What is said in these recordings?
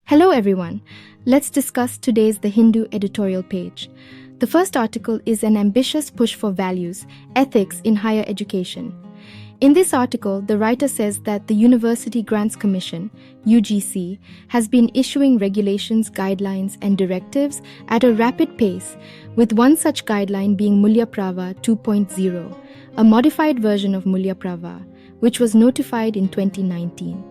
Hello everyone. Let's discuss today's The Hindu editorial page. The first article is an ambitious push for values, ethics in higher education. In this article, the writer says that the University Grants Commission, UGC, has been issuing regulations, guidelines, and directives at a rapid pace, with one such guideline being Mulya Prava 2.0, a modified version of Mulya Prava, which was notified in 2019.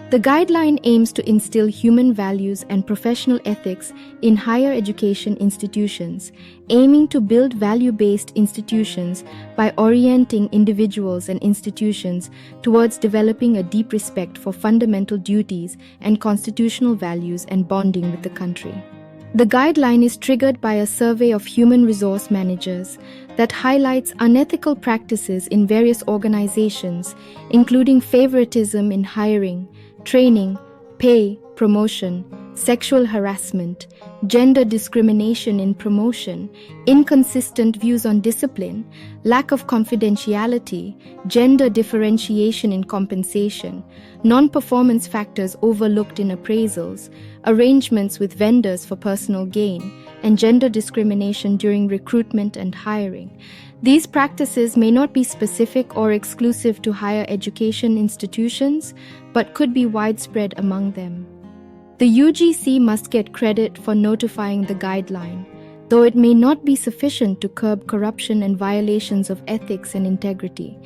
The guideline aims to instill human values and professional ethics in higher education institutions, aiming to build value-based institutions by orienting individuals and institutions towards developing a deep respect for fundamental duties and constitutional values and bonding with the country. The guideline is triggered by a survey of human resource managers that highlights unethical practices in various organizations, including favoritism in hiring, training, pay, promotion, sexual harassment, gender discrimination in promotion, inconsistent views on discipline, lack of confidentiality, gender differentiation in compensation, non-performance factors overlooked in appraisals, arrangements with vendors for personal gain, and gender discrimination during recruitment and hiring. These practices may not be specific or exclusive to higher education institutions, but could be widespread among them. The UGC must get credit for notifying the guideline, though it may not be sufficient to curb corruption and violations of ethics and integrity.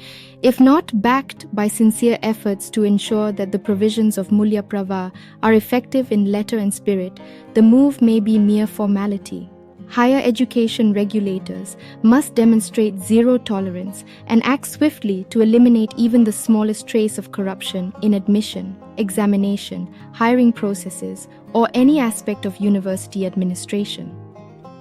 If not backed by sincere efforts to ensure that the provisions of Mulya Prava are effective in letter and spirit, the move may be mere formality. Higher education regulators must demonstrate zero tolerance and act swiftly to eliminate even the smallest trace of corruption in admission, examination, hiring processes, or any aspect of university administration.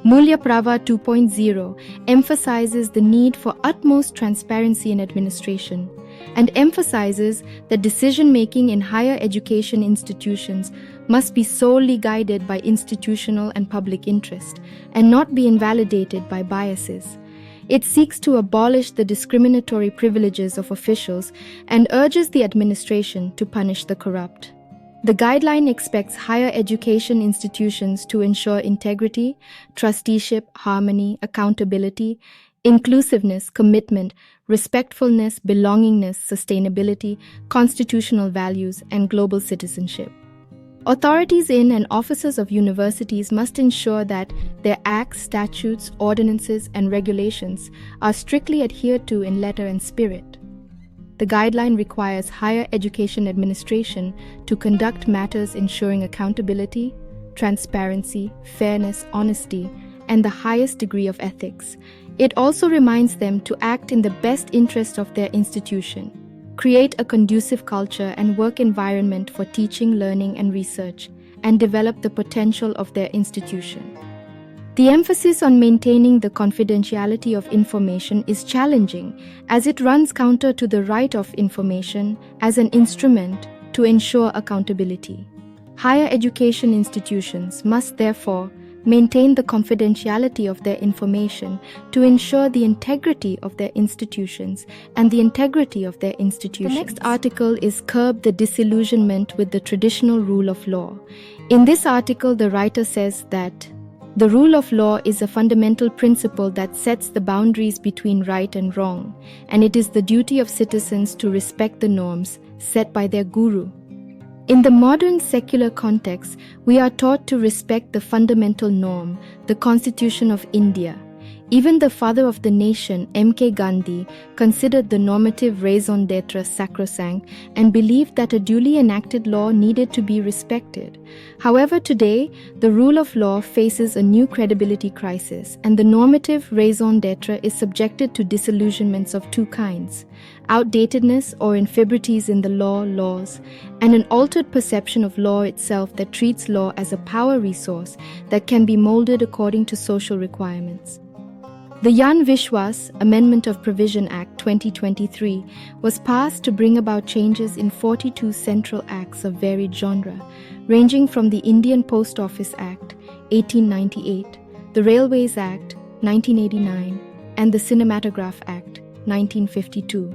Mulya Prava 2.0 emphasizes the need for utmost transparency in administration and emphasizes that decision-making in higher education institutions must be solely guided by institutional and public interest and not be invalidated by biases. It seeks to abolish the discriminatory privileges of officials and urges the administration to punish the corrupt. The guideline expects higher education institutions to ensure integrity, trusteeship, harmony, accountability, inclusiveness, commitment, respectfulness, belongingness, sustainability, constitutional values, and global citizenship. Authorities in and officers of universities must ensure that their acts, statutes, ordinances, and regulations are strictly adhered to in letter and spirit. The guideline requires higher education administration to conduct matters ensuring accountability, transparency, fairness, honesty, and the highest degree of ethics. It also reminds them to act in the best interest of their institution, create a conducive culture and work environment for teaching, learning, and research, and develop the potential of their institution. The emphasis on maintaining the confidentiality of information is challenging as it runs counter to the right of information as an instrument to ensure accountability. Higher education institutions must therefore maintain the confidentiality of their information to ensure the integrity of their institutions and the integrity of their institutions. The next article is Curb the Disillusionment with the Traditional Rule of Law. In this article, the writer says that the rule of law is a fundamental principle that sets the boundaries between right and wrong, and it is the duty of citizens to respect the norms set by their guru. In the modern secular context, we are taught to respect the fundamental norm, the Constitution of India. Even the father of the nation, M.K. Gandhi, considered the normative raison d'etre sacrosanct and believed that a duly enacted law needed to be respected. However, today, the rule of law faces a new credibility crisis, and the normative raison d'etre is subjected to disillusionments of two kinds: outdatedness or infirmities in the laws, and an altered perception of law itself that treats law as a power resource that can be molded according to social requirements. The Jan Vishwas Amendment of Provision Act 2023 was passed to bring about changes in 42 central acts of varied genre, ranging from the Indian Post Office Act 1898, the Railways Act 1989, and the Cinematograph Act 1952.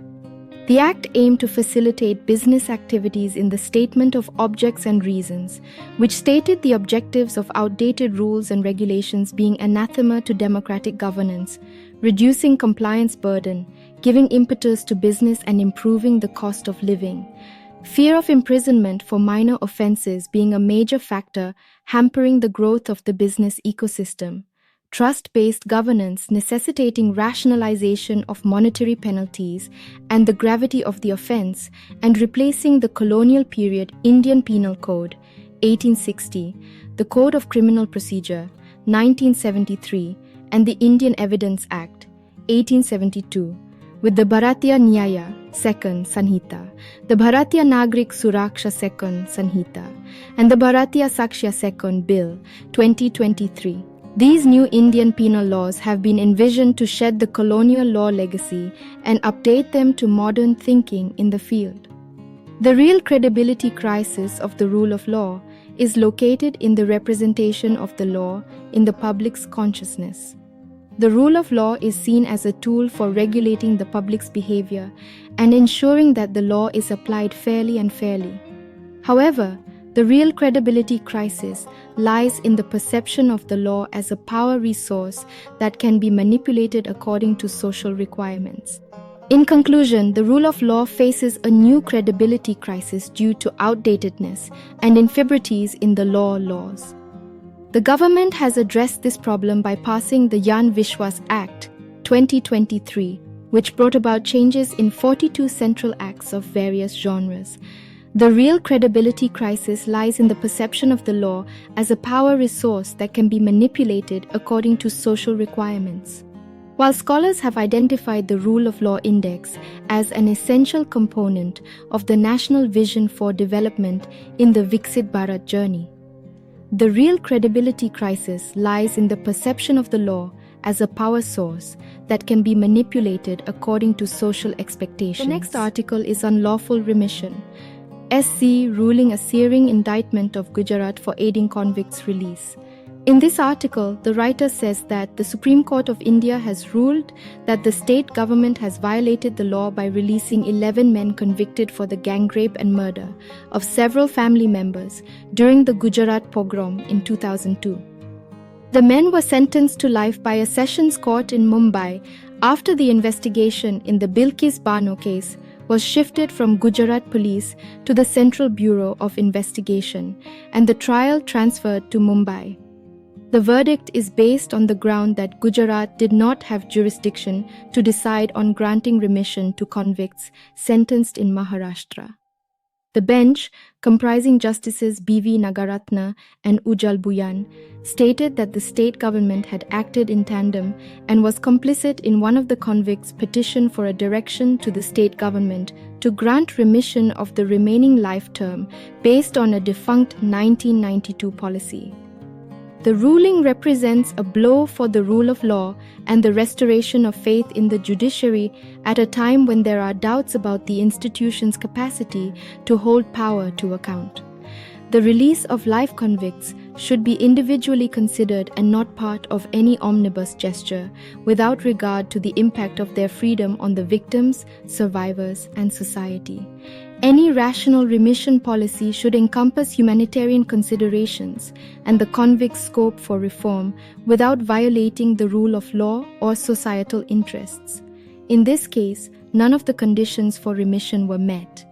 The Act aimed to facilitate business activities in the statement of objects and reasons, which stated the objectives of outdated rules and regulations being anathema to democratic governance, reducing compliance burden, giving impetus to business and improving the cost of living. Fear of imprisonment for minor offenses being a major factor hampering the growth of the business ecosystem. Trust-based governance necessitating rationalization of monetary penalties and the gravity of the offense, and replacing the colonial period Indian Penal Code 1860, the Code of Criminal Procedure 1973, and the Indian Evidence Act 1872 with the Bharatiya Nyaya 2nd Sanhita, the Bharatiya Nagrik Suraksha 2nd Sanhita, and the Bharatiya Sakshya 2nd Bill 2023. These new Indian penal laws have been envisioned to shed the colonial law legacy and update them to modern thinking in the field. The real credibility crisis of the rule of law is located in the representation of the law in the public's consciousness. The rule of law is seen as a tool for regulating the public's behavior and ensuring that the law is applied fairly and fairly. However, the real credibility crisis lies in the perception of the law as a power resource that can be manipulated according to social requirements. In conclusion, the rule of law faces a new credibility crisis due to outdatedness and infirmities in the laws. The government has addressed this problem by passing the Jan Vishwas Act 2023, which brought about changes in 42 central acts of various genres. The real credibility crisis lies in the perception of the law as a power resource that can be manipulated according to social requirements. While scholars have identified the Rule of Law Index as an essential component of the national vision for development in the Viksit Bharat journey, the real credibility crisis lies in the perception of the law as a power source that can be manipulated according to social expectations. The next article is on lawful remission. SC ruling a searing indictment of Gujarat for aiding convicts' release. In this article, the writer says that the Supreme Court of India has ruled that the state government has violated the law by releasing 11 men convicted for the gang rape and murder of several family members during the Gujarat pogrom in 2002. The men were sentenced to life by a sessions court in Mumbai after the investigation in the Bilkis Bano case was shifted from Gujarat Police to the Central Bureau of Investigation and the trial transferred to Mumbai. The verdict is based on the ground that Gujarat did not have jurisdiction to decide on granting remission to convicts sentenced in Maharashtra. The bench, comprising Justices B.V. Nagaratna and Ujjal Buyan, stated that the state government had acted in tandem and was complicit in one of the convicts' petition for a direction to the state government to grant remission of the remaining life term based on a defunct 1992 policy. The ruling represents a blow for the rule of law and the restoration of faith in the judiciary at a time when there are doubts about the institution's capacity to hold power to account. The release of life convicts should be individually considered and not part of any omnibus gesture, without regard to the impact of their freedom on the victims, survivors, and society. Any rational remission policy should encompass humanitarian considerations and the convict's scope for reform without violating the rule of law or societal interests. In this case, none of the conditions for remission were met.